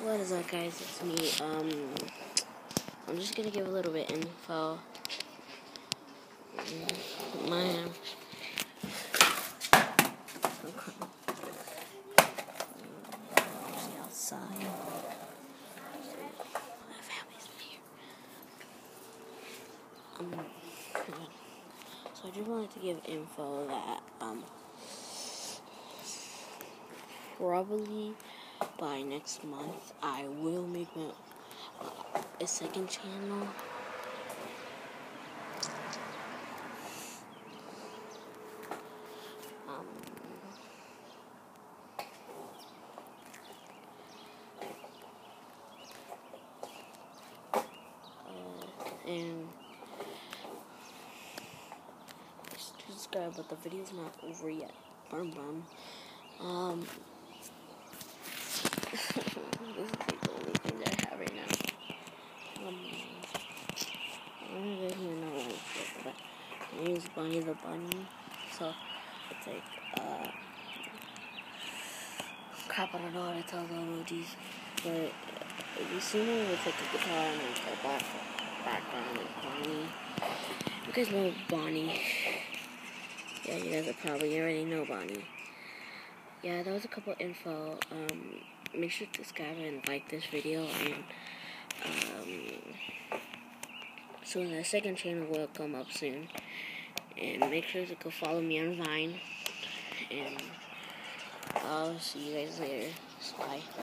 What is up, guys? It's me. I'm just gonna give a little bit info. My outside. My family's here. So I just wanted to give info that probably by next month I will make a second channel. And subscribe, but the video's not over yet. This is the only thing that I have right now. I don't know if you guys even know what it's but my name is Bunny the Bunny. So it's like crap, I don't know how to tell the emojis, but if you see me with like a guitar and like a background like Bonnie, you guys know Bonnie. Yeah, you guys probably already know Bonnie. Yeah, that was a couple info. Make sure to subscribe and like this video, and so the second channel will come up soon. And make sure to go follow me on Vine, and I'll see you guys later. Bye.